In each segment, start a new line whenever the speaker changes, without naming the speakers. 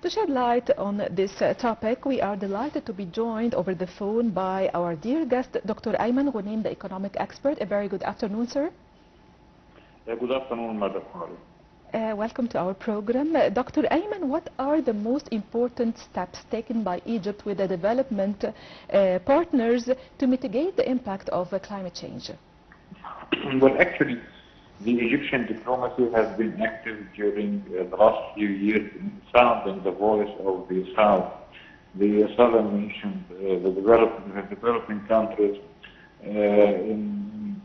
To shed light on this topic, we are delighted to be joined over the phone by our dear guest, Dr. Ayman Ghoneim, the economic expert. A very good afternoon, sir.
Good afternoon, Madam Khali.
Welcome to our program. Dr. Ayman, what are the most important steps taken by Egypt with the development partners to mitigate the impact of climate change?
Well, actually, the Egyptian diplomacy has been active during the last few years in sounding the voice of the South, the southern nations, the developing countries, in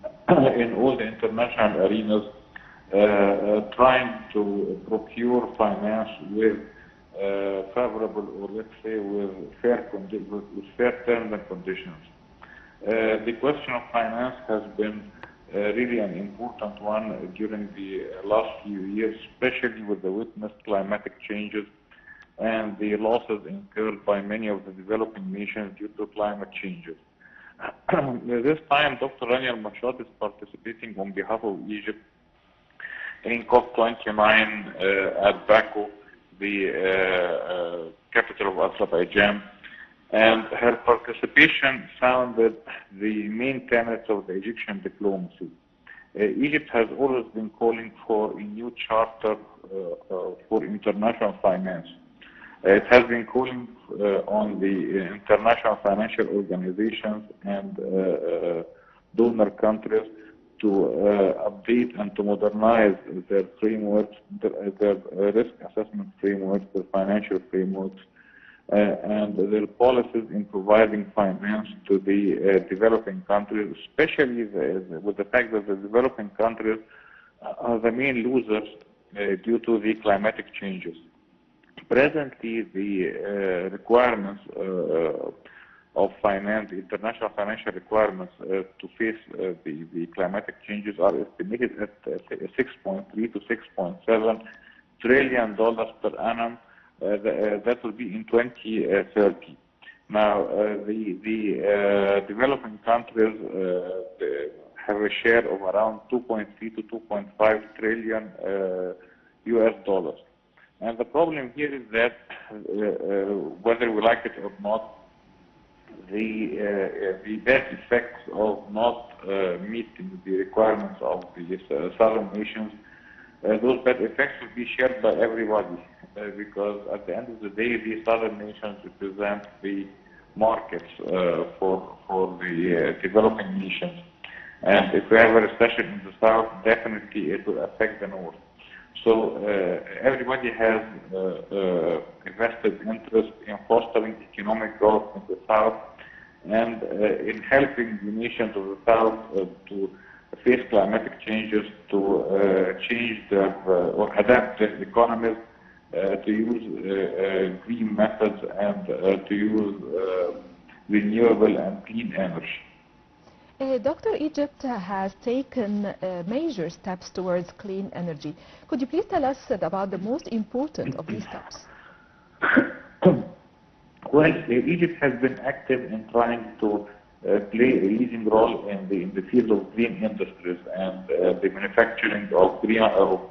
all the international arenas, trying to procure finance with favorable, or let's say with fair terms and conditions. The question of finance has been really an important one during the last few years, especially with the witnessed climatic changes and the losses incurred by many of the developing nations due to climate changes. This time, Dr. Rania Al-Mashat is participating on behalf of Egypt in COP29 at Baku, the capital of Azerbaijan. And her participation sounded the main tenets of the Egyptian diplomacy. Egypt has always been calling for a new charter for international finance. It has been calling on the international financial organizations and donor countries to update and to modernize their frameworks, their risk assessment frameworks, their financial frameworks, and their policies in providing finance to the developing countries, especially with the fact that the developing countries are the main losers due to the climatic changes. Presently, the requirements of finance, international financial requirements to face the climatic changes are estimated at $6.3 to $6.7 trillion per annum. That will be in 2030. Now, the developing countries have a share of around 2.3 to 2.5 trillion US dollars. And the problem here is that whether we like it or not, the bad effects of not meeting the requirements of the southern nations, those bad effects will be shared by everybody, because at the end of the day, the southern nations represent the markets for the developing nations. And if we have a recession in the south, definitely it will affect the north. So everybody has a vested interest in fostering economic growth in the south and in helping the nations of the south to face climatic changes, to change their or adapt their economies, to use green methods and to use renewable and clean energy.
Dr. Egypt has taken major steps towards clean energy. Could you please tell us about the most important of these steps?
Well, Egypt has been active in trying to play a leading role in the field of green industries and the manufacturing of green or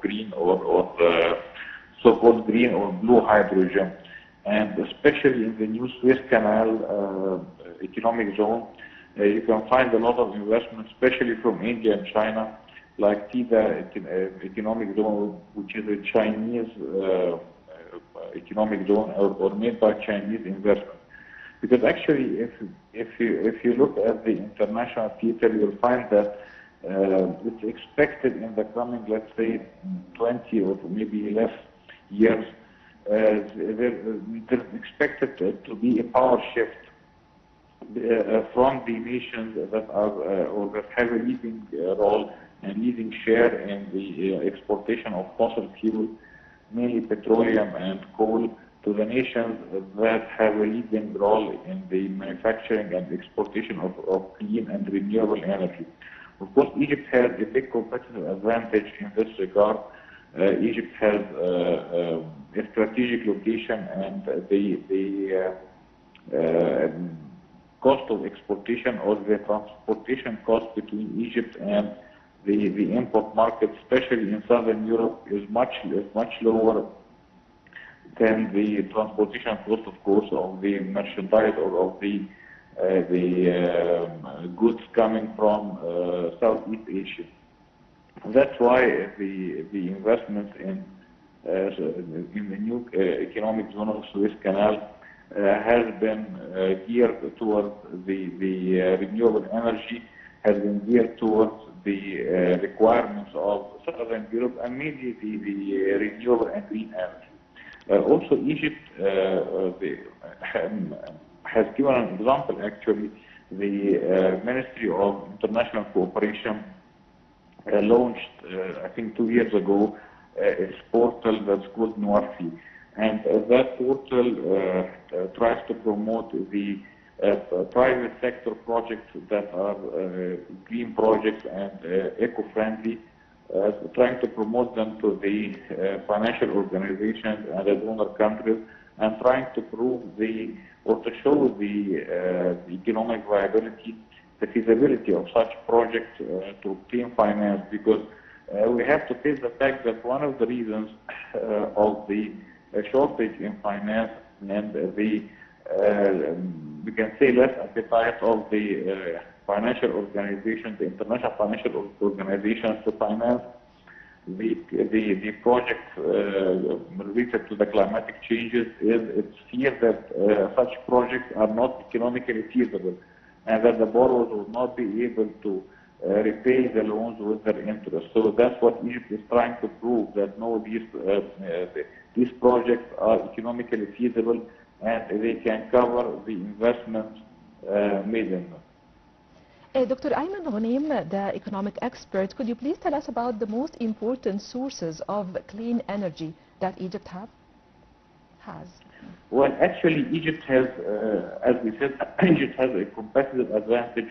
so-called green or blue hydrogen, and especially in the new Suez Canal economic zone. You can find a lot of investment, especially from India and China, like TIDA economic zone, which is a Chinese economic zone or made by Chinese investment. Because actually, if you look at the international theater, you'll find that it's expected in the coming, let's say, 20 or maybe less years, there's expected to be a power shift from the nations that are or that have a leading role and leading share in the exportation of fossil fuel, mainly petroleum and coal, to the nations that have a leading role in the manufacturing and exportation of clean and renewable energy. Of course, Egypt has a big competitive advantage in this regard. Egypt has a strategic location, and the cost of exportation or the transportation cost between Egypt and the import market, especially in Southern Europe, is much lower then the transportation cost, of course, of the merchandise or of the goods coming from Southeast Asia. That's why the investments in the new economic zone of Suez Canal has been geared towards the renewable energy, has been geared towards the requirements of Southern Europe, and mainly the renewable and green energy. Also, Egypt has given an example, actually. The Ministry of International Cooperation launched, I think 2 years ago, its portal that's called Noafi. And that portal tries to promote the private sector projects that are green projects and eco-friendly, trying to promote them to the financial organizations and the donor countries, and trying to prove or to show the economic viability, the feasibility of such projects to obtain finance, because we have to face the fact that one of the reasons of the shortage in finance and the we can say less appetite of the financial organizations, the international financial organizations, to finance the projects related to the climatic changes is its fear that such projects are not economically feasible, and that the borrowers will not be able to repay the loans with their interest. So that's what Egypt is trying to prove, that no, these projects are economically feasible and they can cover the investments made in them.
Dr. Ayman Ghoneim, the economic expert, could you please tell us about the most important sources of clean energy that Egypt has?
Well, actually, Egypt has, as we said, Egypt has a competitive advantage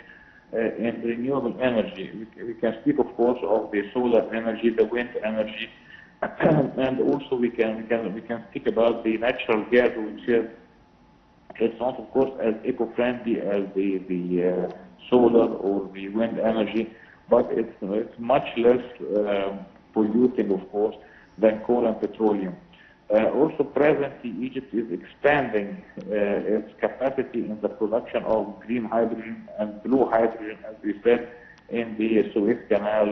in renewable energy. We can speak, of course, of the solar energy, the wind energy, and also we can speak about the natural gas, which is, it's not, of course, as eco-friendly as the solar or the wind energy, but it's much less polluting, of course, than coal and petroleum. Also, presently, Egypt is expanding its capacity in the production of green hydrogen and blue hydrogen, as we said, in the Suez Canal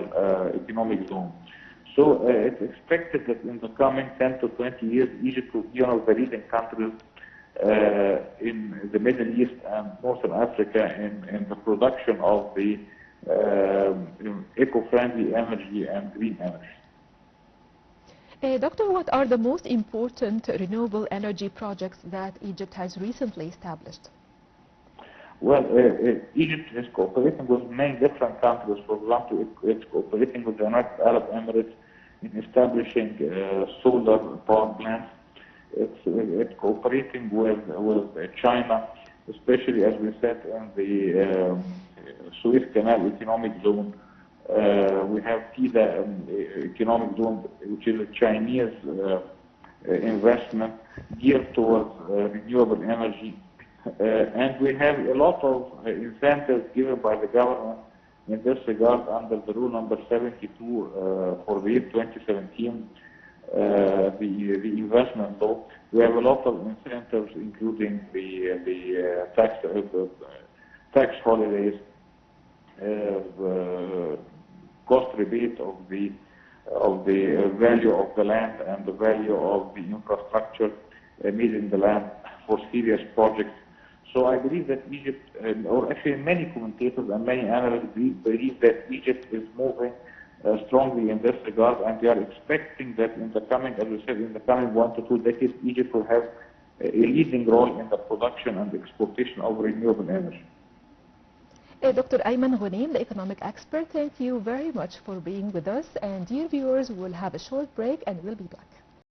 economic zone. So it's expected that in the coming 10 to 20 years, Egypt will be one of the leading countries in the Middle East and Northern Africa in the production of the eco-friendly energy and green energy.
Doctor, what are the most important renewable energy projects that Egypt has recently established?
Well, Egypt is cooperating with many different countries. For example, it's cooperating with the United Arab Emirates in establishing solar power plants. It's cooperating with China, especially, as we said, in the Suez Canal economic zone. We have TIDA economic zone, which is a Chinese investment geared towards renewable energy. And we have a lot of incentives given by the government in this regard under the rule number 72 for the year 2017, the investment law. We have a lot of incentives, including the tax holidays, cost rebate of the value of the land and the value of the infrastructure made in the land for serious projects. So I believe that Egypt, or actually many commentators and many analysts believe that Egypt is moving strongly in this regard, and they are expecting that in the coming, as we said, in the coming 1 to 2 decades, Egypt will have a leading role in the production and exportation of renewable energy.
Dr. Ayman Ghoneim, the economic expert, thank you very much for being with us. And dear viewers, we'll have a short break and we'll be back.